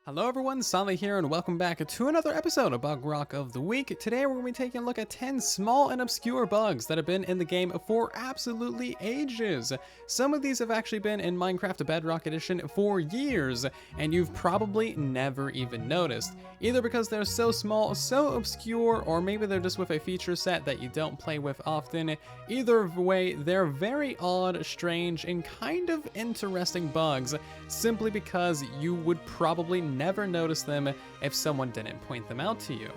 Hello everyone, Sally here, and welcome back to another episode of Bugrock of the Week. Today we're going to be taking a look at 10 small and obscure bugs that have been in the game for absolutely ages. Some of these have actually been in Minecraft Bedrock Edition for years, and you've probably never even noticed. Either because they're so small, so obscure, or maybe they're just with a feature set that you don't play with often. Either way, they're very odd, strange, and kind of interesting bugs, simply because you would probably never notice them if someone didn't point them out to you.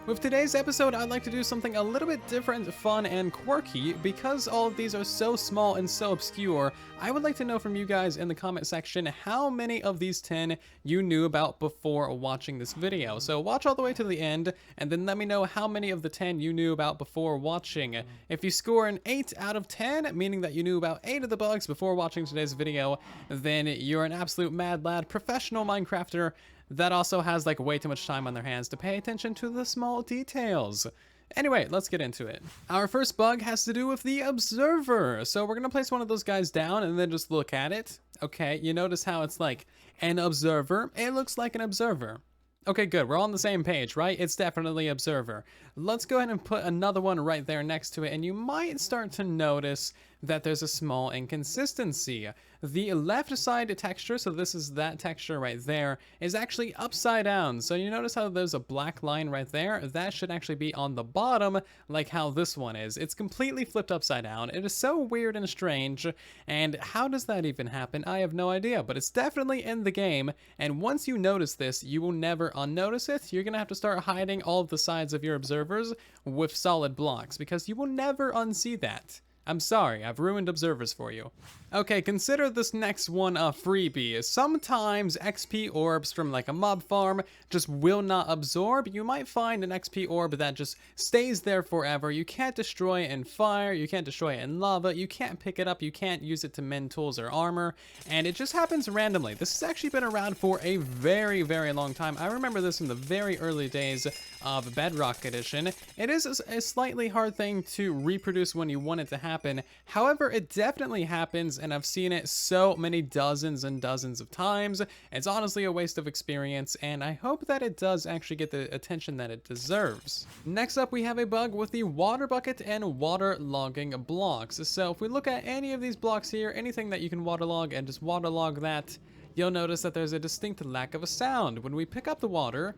With today's episode, I'd like to do something a little bit different, fun, and quirky. Because all of these are so small and so obscure, I would like to know from you guys in the comment section how many of these 10 you knew about before watching this video. So watch all the way to the end, and then let me know how many of the 10 you knew about before watching. If you score an 8 out of 10, meaning that you knew about 8 of the bugs before watching today's video, then you're an absolute mad lad, professional Minecrafter that also has like way too much time on their hands to pay attention to the small details. Anyway, let's get into it. Our first bug has to do with the observer. So we're gonna place one of those guys down and then just look at it. Okay, you notice how it's like an observer. It looks like an observer. Okay, good. We're all on the same page, right? It's definitely observer. Let's go ahead and put another one right there next to it, and you might start to notice that there's a small inconsistency. The left side texture, so this is that texture right there, is actually upside down. So you notice how there's a black line right there? That should actually be on the bottom, like how this one is. It's completely flipped upside down. It is so weird and strange, and how does that even happen? I have no idea, but it's definitely in the game, and once you notice this, you will never unnotice it. You're gonna have to start hiding all of the sides of your observers with solid blocks, because you will never unsee that. I'm sorry, I've ruined observers for you. Okay, consider this next one a freebie. Sometimes XP orbs from like a mob farm just will not absorb. You might find an XP orb that just stays there forever. You can't destroy it in fire, you can't destroy it in lava, you can't pick it up, you can't use it to mend tools or armor, and it just happens randomly. This has actually been around for a very, very long time. I remember this in the very early days of Bedrock Edition. It is a slightly hard thing to reproduce when you want it to happen. However, it definitely happens, and I've seen it so many dozens and dozens of times. It's honestly a waste of experience, and I hope that it does actually get the attention that it deserves. Next up, we have a bug with the water bucket and water logging blocks. So if we look at any of these blocks here, anything that you can waterlog and just waterlog that, you'll notice that there's a distinct lack of a sound. When we pick up the water,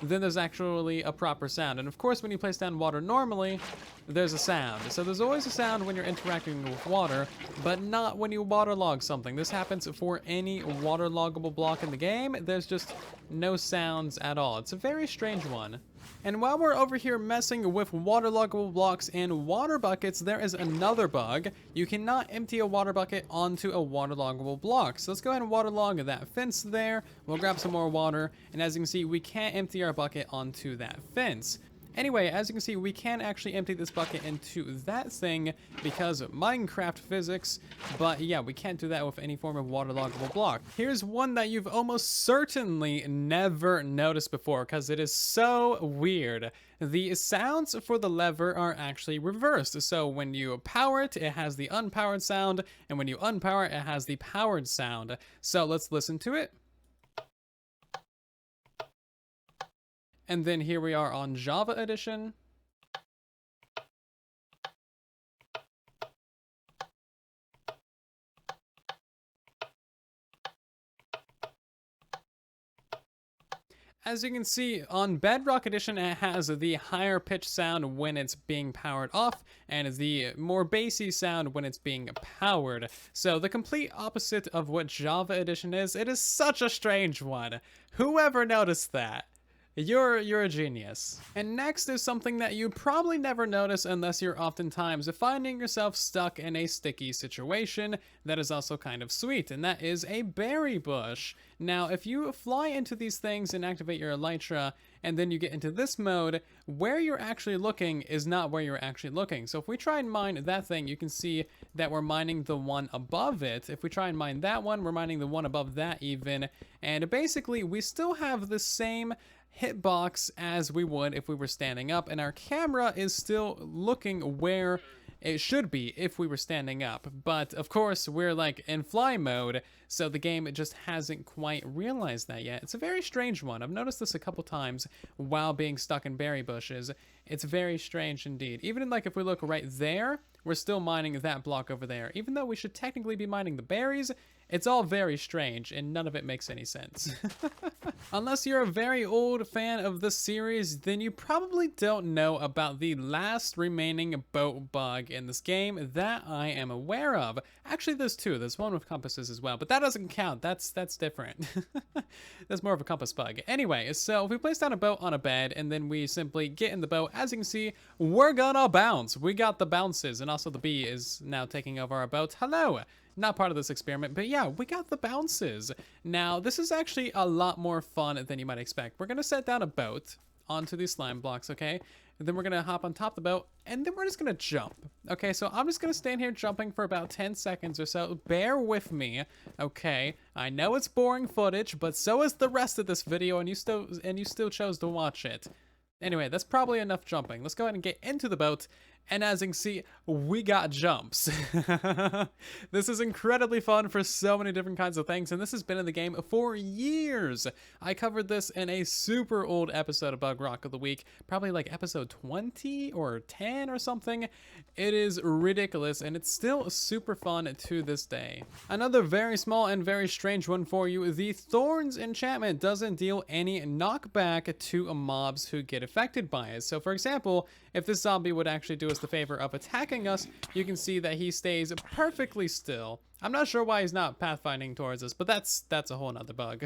then there's actually a proper sound. And of course, when you place down water normally, there's a sound. So there's always a sound when you're interacting with water, but not when you waterlog something. This happens for any waterloggable block in the game. There's just no sounds at all. It's a very strange one. And while we're over here messing with waterloggable blocks and water buckets, there is another bug. You cannot empty a water bucket onto a waterloggable block. So let's go ahead and waterlog that fence there. We'll grab some more water, and as you can see, we can't empty our bucket onto that fence. Anyway, as you can see, we can actually empty this bucket into that thing because of Minecraft physics, but yeah, we can't do that with any form of waterloggable block. Here's one that you've almost certainly never noticed before because it is so weird. The sounds for the lever are actually reversed. So when you power it, it has the unpowered sound, and when you unpower it, it has the powered sound. So let's listen to it. And then here we are on Java Edition. As you can see, on Bedrock Edition, it has the higher pitch sound when it's being powered off, and the more bassy sound when it's being powered. So the complete opposite of what Java Edition is. It is such a strange one. Whoever noticed that? You're a genius. And next is something that you probably never notice unless you're oftentimes finding yourself stuck in a sticky situation that is also kind of sweet, and that is a berry bush. Now, if you fly into these things and activate your elytra, and then you get into this mode, where you're actually looking is not where you're actually looking. So if we try and mine that thing, you can see that we're mining the one above it. If we try and mine that one, we're mining the one above that even. And basically, we still have the same hitbox as we would if we were standing up, and our camera is still looking where It should be if we were standing up, but of course we're like in fly mode, so the game just hasn't quite realized that yet. It's a very strange one. I've noticed this a couple times while being stuck in berry bushes. It's very strange indeed. Even like if we look right there, we're still mining that block over there. Even though we should technically be mining the berries, it's all very strange and none of it makes any sense. Unless you're a very old fan of this series, then you probably don't know about the last remaining boat bug in this game that I am aware of. Actually, there's two. There's one with compasses as well, but that doesn't count. That's different. That's more of a compass bug. Anyway, so if we place down a boat on a bed and then we simply get in the boat, as you can see, we're gonna bounce. We got the bounces, and also the bee is now taking over our boat. Hello. Not part of this experiment, but yeah, we got the bounces. Now, this is actually a lot more fun than you might expect. We're gonna set down a boat onto these slime blocks, okay? And then we're gonna hop on top of the boat, and then we're just gonna jump. Okay, so I'm just gonna stand here jumping for about 10 seconds or so. Bear with me, okay? I know it's boring footage, but so is the rest of this video, and you still chose to watch it. Anyway, that's probably enough jumping. Let's go ahead and get into the boat. And as you can see, we got jumps. This is incredibly fun for so many different kinds of things, and this has been in the game for years. I covered this in a super old episode of Bugrock of the Week, probably like episode 20 or 10 or something. It is ridiculous, and it's still super fun to this day. Another very small and very strange one for you. The Thorns enchantment doesn't deal any knockback to mobs who get affected by it. So for example, if this zombie would actually do us the favor of attacking us, you can see that he stays perfectly still. I'm not sure why he's not pathfinding towards us, but that's a whole nother bug.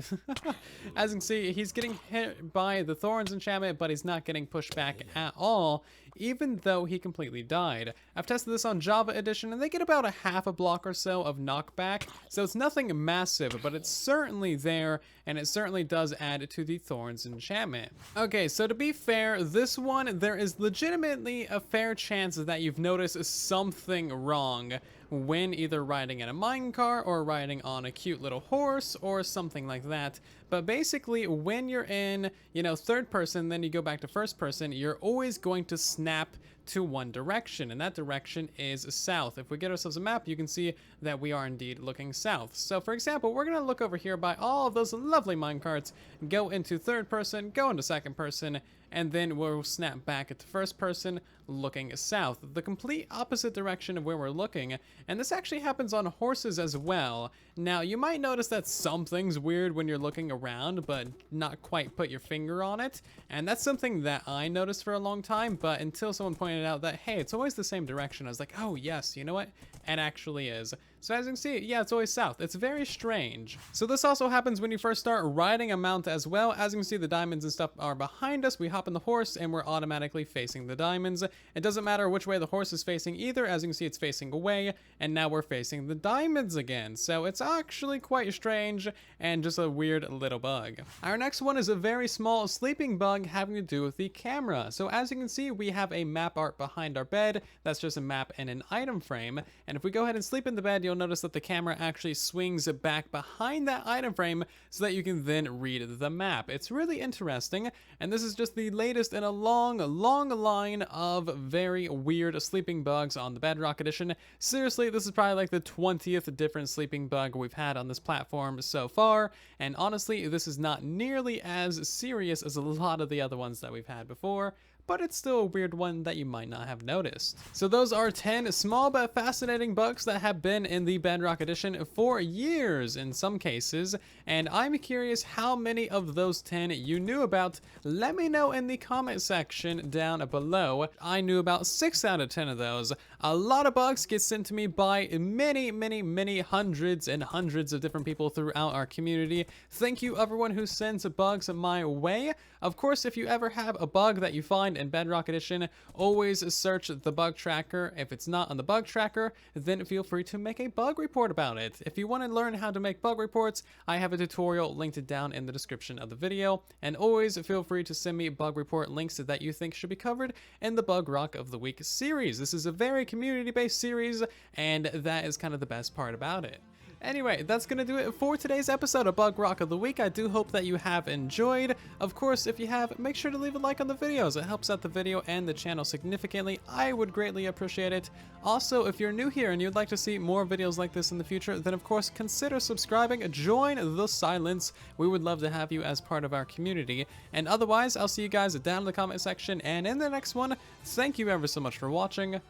As you can see, he's getting hit by the Thorns enchantment, but he's not getting pushed back at all, even though he completely died. I've tested this on Java Edition, and they get about a half a block or so of knockback, so it's nothing massive, but it's certainly there, and it certainly does add to the Thorns enchantment. Okay, so to be fair, this one, there is legitimately a fair chance that you've noticed something wrong when either riding in a minecart or riding on a cute little horse or something like that. But basically, when you're in, third person, then you go back to first person, you're always going to snap to one direction, and that direction is south. If we get ourselves a map, you can see that we are indeed looking south. So for example, we're going to look over here by all of those lovely minecarts, go into third person, go into second person, and then we'll snap back at the first person looking south, the complete opposite direction of where we're looking. And this actually happens on horses as well. Now, you might notice that something's weird when you're looking around, but not quite put your finger on it. And that's something that I noticed for a long time, but until someone pointed out that, hey, it's always the same direction, I was like, oh yes, you know what? It actually is. So as you can see, yeah, it's always south. It's very strange. So this also happens when you first start riding a mount as well. As you can see, the diamonds and stuff are behind us. We hop in the horse and we're automatically facing the diamonds. It doesn't matter which way the horse is facing either. As you can see, it's facing away, and now we're facing the diamonds again. So it's actually quite strange and just a weird little bug. Our next one is a very small sleeping bug having to do with the camera. So as you can see, we have a map art behind our bed. That's just a map and an item frame. And if we go ahead and sleep in the bed, you'll notice that the camera actually swings back behind that item frame so that you can then read the map. It's really interesting, and this is just the latest in a long line of very weird sleeping bugs on the Bedrock Edition. Seriously, this is probably like the 20th different sleeping bug we've had on this platform so far, and honestly, this is not nearly as serious as a lot of the other ones that we've had before, but it's still a weird one that you might not have noticed. So those are 10 small but fascinating bugs that have been in the Bedrock Edition for years in some cases, and I'm curious how many of those 10 you knew about. Let me know in the comment section down below. I knew about 6 out of 10 of those. A lot of bugs get sent to me by many hundreds and hundreds of different people throughout our community. Thank you everyone who sends bugs my way. Of course, if you ever have a bug that you find in Bedrock Edition, always search the bug tracker. If it's not on the bug tracker, then feel free to make a bug report about it. If you want to learn how to make bug reports, I have a tutorial linked down in the description of the video, and always feel free to send me bug report links that you think should be covered in the Bugrock of the Week series. This is a very community-based series, and that is kind of the best part about it. Anyway, that's going to do it for today's episode of Bugrock of the Week. I do hope that you have enjoyed. Of course, if you have, make sure to leave a like on the videos. It helps out the video and the channel significantly. I would greatly appreciate it. Also, if you're new here and you'd like to see more videos like this in the future, then of course consider subscribing. Join the silence. We would love to have you as part of our community. And otherwise, I'll see you guys down in the comment section and in the next one. Thank you ever so much for watching.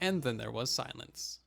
And then there was silence.